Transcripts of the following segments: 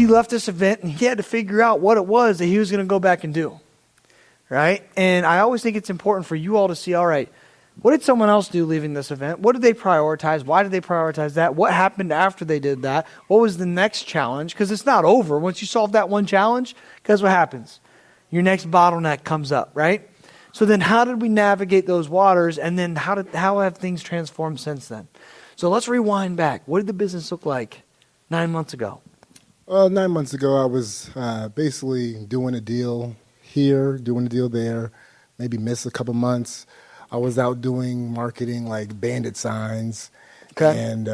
he left this event and he had to figure out what it was that he was going to go back and do, right? And I always think it's important for you all to see, all right, what did someone else do leaving this event? What did they prioritize? Why did they prioritize that? What happened after they did that? What was the next challenge? Because it's not over. Once you solve that one challenge, guess what happens? Your next bottleneck comes up, right? So then how did we navigate those waters? And then how have things transformed since then? So let's rewind back. What did the business look like 9 months ago? Well, 9 months ago, I was basically doing a deal here, doing a deal there, maybe missed a couple months. I was out doing marketing like bandit signs and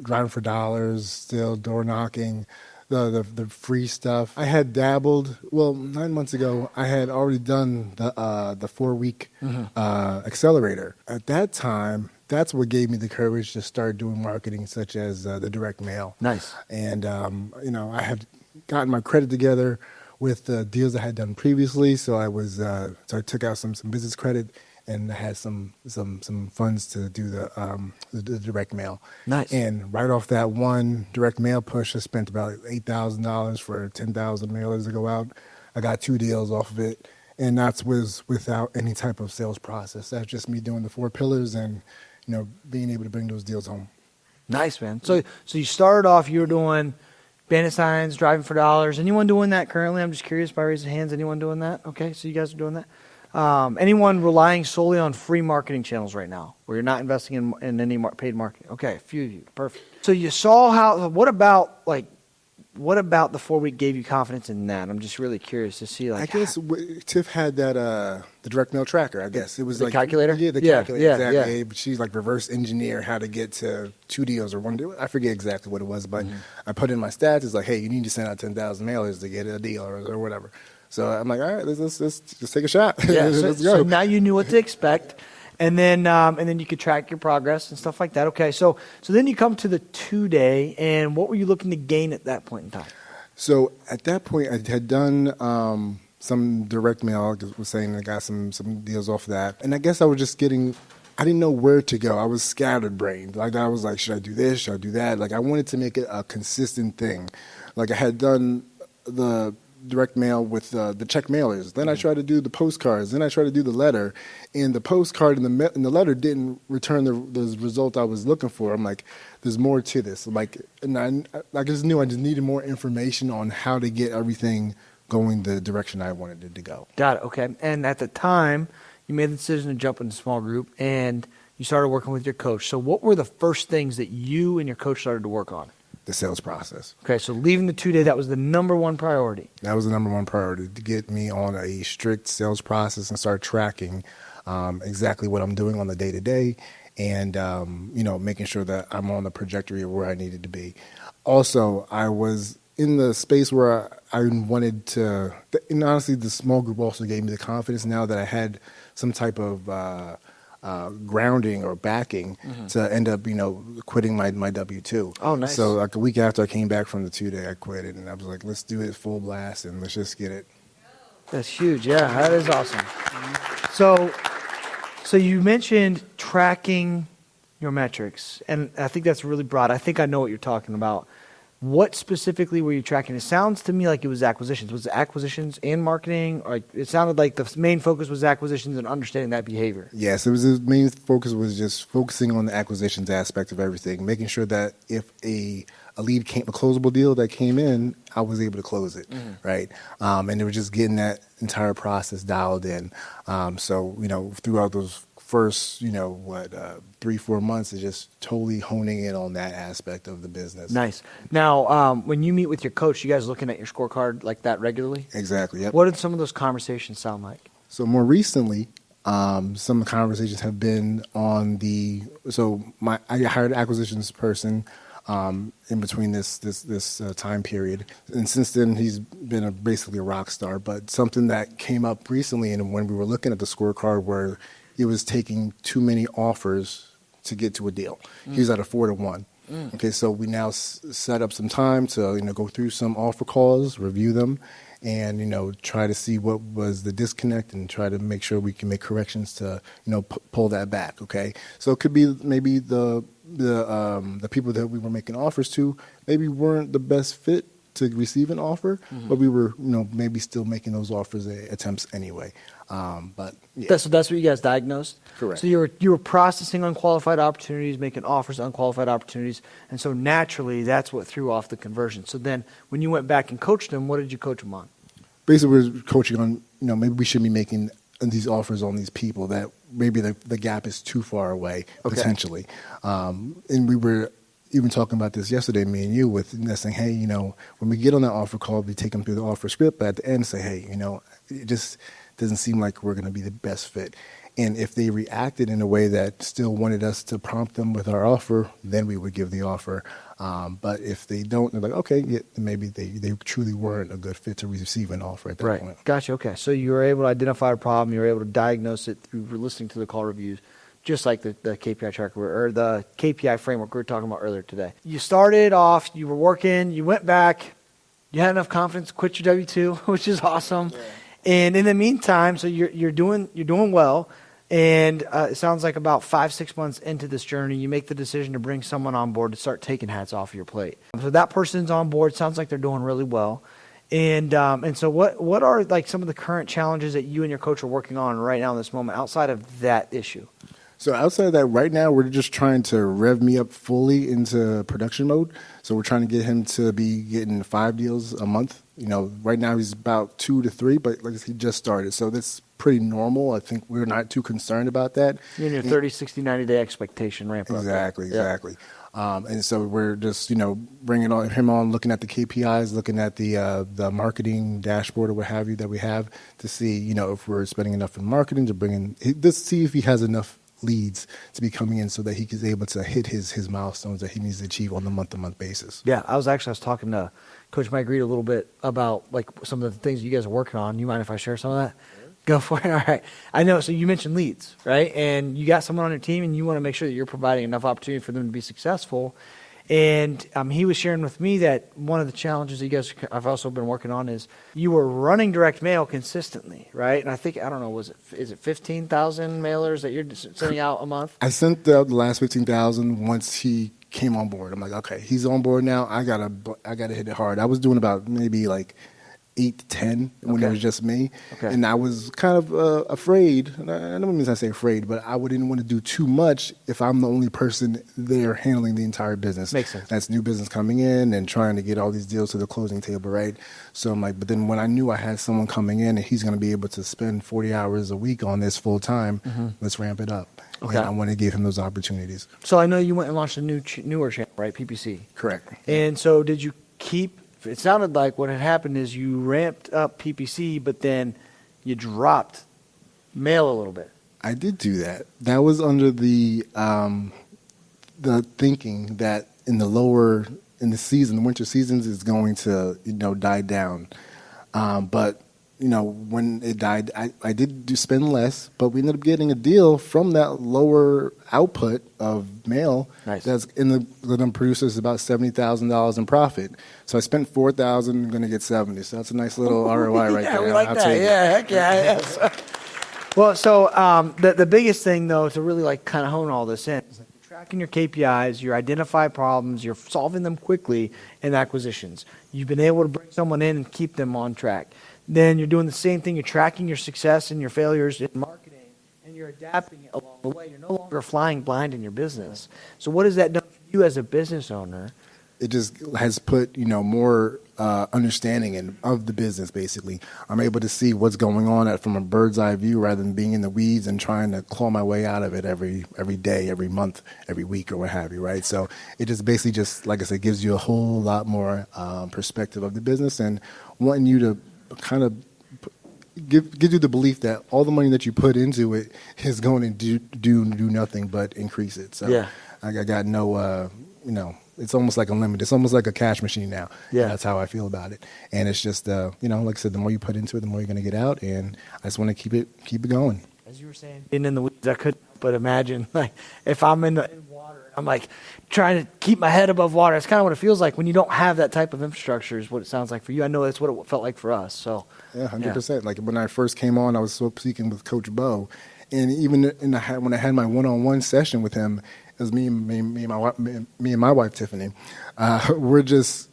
driving for dollars, still door knocking, the free stuff. I had dabbled. Well, 9 months ago, I had already done the 4-week Accelerator. At that time, that's what gave me the courage to start doing marketing, such as the direct mail. Nice. And I had gotten my credit together with the deals I had done previously. So I took out some business credit, and I had some funds to do the direct mail. Nice. And right off that one direct mail push, I spent about $8,000 for 10,000 mailers to go out. I got 2 deals off of it, and that was without any type of sales process. That's just me doing the 4 pillars and being able to bring those deals home. Nice, man. So you started off, you were doing bandit signs, driving for dollars. Anyone doing that currently? I'm just curious by raising hands. Anyone doing that? Okay, so you guys are doing that. Anyone relying solely on free marketing channels right now, where you're not investing in any paid marketing? Okay, a few of you. Perfect. So you saw what about the 4-week gave you confidence in that? I'm just really curious to see. I guess Tiff had that the direct mail tracker. I guess it was the calculator. Yeah, the calculator. Exactly. Yeah. She's like reverse engineer how to get to 2 deals or 1 deal. I forget exactly what it was, but I put in my stats. It's like, hey, you need to send out 10,000 mailers to get a deal or whatever. So I'm like, all right, let's take a shot. Yeah, let's go. So now you knew what to expect. And then you could track your progress and stuff like that. Okay, so then you come to the 2-day, and what were you looking to gain at that point in time? So at that point, I had done some direct mail. I was saying I got some deals off of that, and I guess I was just I didn't know where to go. I was scattered brained. Like I was like, should I do this? Should I do that? Like I wanted to make it a consistent thing. Like I had done the direct mail with the check mailers. Then I tried to do the postcards. Then I tried to do the letter, and the postcard and the letter didn't return the result I was looking for. I'm like, there's more to this. And I just knew I just needed more information on how to get everything going the direction I wanted it to go. Got it. Okay. And at the time, you made the decision to jump into a small group, and you started working with your coach. So what were the first things that you and your coach started to work on? The sales process. Okay, so leaving the 2-day, that was the number one priority. That was the number one priority, to get me on a strict sales process and start tracking exactly what I'm doing on the day-to-day and, making sure that I'm on the trajectory of where I needed to be. Also, I was in the space where I wanted to, and honestly, the small group also gave me the confidence now that I had some type of grounding or backing to end up, quitting my W-2. Oh, nice. So like a week after I came back from the 2-day, I quit it, and I was like, let's do it full blast and let's just get it. That's huge. Yeah, that is awesome. So you mentioned tracking your metrics, and I think that's really broad. I think I know what you're talking about. What specifically were you tracking? It sounds to me like it was acquisitions. Was it acquisitions and marketing? Or it sounded like the main focus was acquisitions and understanding that behavior. Yes, the main focus was just focusing on the acquisitions aspect of everything, making sure that if a lead came, a closable deal that came in, I was able to close it, right? And they were just getting that entire process dialed in. So, throughout those first, 3-4 months is just totally honing in on that aspect of the business. Nice. Now, when you meet with your coach, you guys looking at your scorecard like that regularly? Exactly. Yep. What did some of those conversations sound like? So more recently, some conversations have been on I hired an acquisitions person in between this time period, and since then he's been basically a rock star. But something that came up recently, and when we were looking at the scorecard, where it was taking too many offers to get to a deal. He was at a 4-to-1. Okay, so we now set up some time to go through some offer calls, review them, and try to see what was the disconnect and try to make sure we can make corrections to pull that back. Okay, so it could be maybe the people that we were making offers to maybe weren't the best fit to receive an offer, but we were, maybe still making those attempts anyway. But yeah. That's what you guys diagnosed? Correct. So you were processing unqualified opportunities, making offers, unqualified opportunities, and so naturally that's what threw off the conversion. So then when you went back and coached them, what did you coach them on? Basically, we're coaching on, maybe we should be making these offers on these people that maybe the gap is too far away, potentially. And we were even talking about this yesterday, me and you, with saying, hey, when we get on that offer call, we take them through the offer script, but at the end say, hey, it just doesn't seem like we're going to be the best fit. And if they reacted in a way that still wanted us to prompt them with our offer, then we would give the offer. But if they don't, they're like, okay, yeah, maybe they truly weren't a good fit to receive an offer at that point. Gotcha. Okay. So you were able to identify a problem. You were able to diagnose it through listening to the call reviews, just like the KPI tracker or the KPI framework we were talking about earlier today. You started off, you were working, you went back, you had enough confidence to quit your W-2, which is awesome. Yeah. And in the meantime, so you're doing well. And it sounds like about 5-6 months into this journey, you make the decision to bring someone on board to start taking hats off your plate. So that person's on board. Sounds like they're doing really well. And so what are like some of the current challenges that you and your coach are working on right now in this moment outside of that issue? So outside of that, right now, we're just trying to rev me up fully into production mode. So we're trying to get him to be getting 5 deals a month. Right now he's about 2 to 3, but like he just started. So that's pretty normal. I think we're not too concerned about that. You're in your 30, 60, 90-day expectation ramp up. Exactly. And so we're just, bringing him on, looking at the KPIs, looking at the marketing dashboard or what have you that we have to see, if we're spending enough in marketing to bring in, just see if he has enough leads to be coming in so that he is able to hit his milestones that he needs to achieve on a month-to-month basis. Yeah, I was talking to Coach Mike Reed a little bit about like some of the things you guys are working on. You mind if I share some of that? Go for it. All right. I know. So you mentioned leads, right? And you got someone on your team and you want to make sure that you're providing enough opportunity for them to be successful. And he was sharing with me that one of the challenges that you guys have also been working on is you were running direct mail consistently, right? And I think, I don't know, is it 15,000 mailers that you're sending out a month? I sent out the last 15,000 once he came on board. I'm like, okay, he's on board now. I gotta hit it hard. I was doing about maybe like 8 to 10 when it was just me. Okay. And I was kind of afraid. I don't mean to say afraid, but I didn't want to do too much if I'm the only person there handling the entire business. Makes sense. That's new business coming in and trying to get all these deals to the closing table, right? So I'm like, but then when I knew I had someone coming in and he's going to be able to spend 40 hours a week on this full time, let's ramp it up. Okay. And I want to give him those opportunities. So I know you went and launched a newer channel, right? PPC. Correct. And so did you keep... It sounded like what had happened is you ramped up PPC, but then you dropped mail a little bit. I did do that. That was under the thinking that in the winter seasons is going to die down. But when it died, I did spend less, but we ended up getting a deal from that lower output of mail. Nice. That's going to produce us about $70,000 in profit. So I spent $4,000, I'm going to get $70,000. So that's a nice little ROI right there. Yeah, we like that. Yeah, heck yeah. Yes. Well, so the biggest thing though to really like kind of hone all this in is like you're tracking your KPIs, you identify problems, you're solving them quickly in acquisitions. You've been able to bring someone in and keep them on track. Then you're doing the same thing. You're tracking your success and your failures in marketing, and you're adapting it along the way. You're no longer flying blind in your business. So what has that done for you as a business owner? It just has put, more understanding of the business, basically. I'm able to see what's going on from a bird's eye view rather than being in the weeds and trying to claw my way out of it every day, every month, every week, or what have you, right? So it just basically like I said, gives you a whole lot more perspective of the business and wanting you to kind of give you the belief that all the money that you put into it is going to do nothing but increase it. So yeah. I got no, it's almost like unlimited. It's almost like a cash machine now. Yeah. That's how I feel about it. And it's just, like I said, the more you put into it, the more you're going to get out. And I just want to keep it going. As you were saying, being in the weeds, I couldn't but imagine like if I'm in water, I'm like trying to keep my head above water. It's kind of what it feels like when you don't have that type of infrastructure is what it sounds like for you. I know that's what it felt like for us. So yeah, 100%. Like when I first came on, I was speaking with Coach Bo. And even when I had my one-on-one session with him, it was me and my wife Tiffany. We're just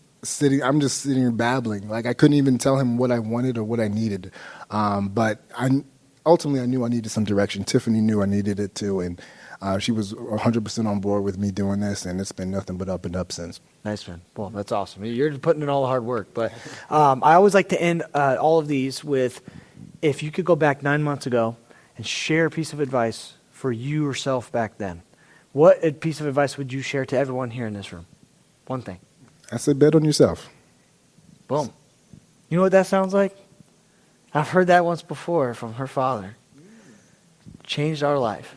I'm just sitting here babbling. Like I couldn't even tell him what I wanted or what I needed. But ultimately I knew I needed some direction. Tiffany knew I needed it too, and she was 100% on board with me doing this, and it's been nothing but up and up since. Nice, man. Well, that's awesome. You're putting in all the hard work. But I always like to end all of these with, if you could go back 9 months ago and share a piece of advice for you yourself back then, what piece of advice would you share to everyone here in this room? One thing. I said, bet on yourself. Boom. You know what that sounds like? I've heard that once before from her father. Changed our life.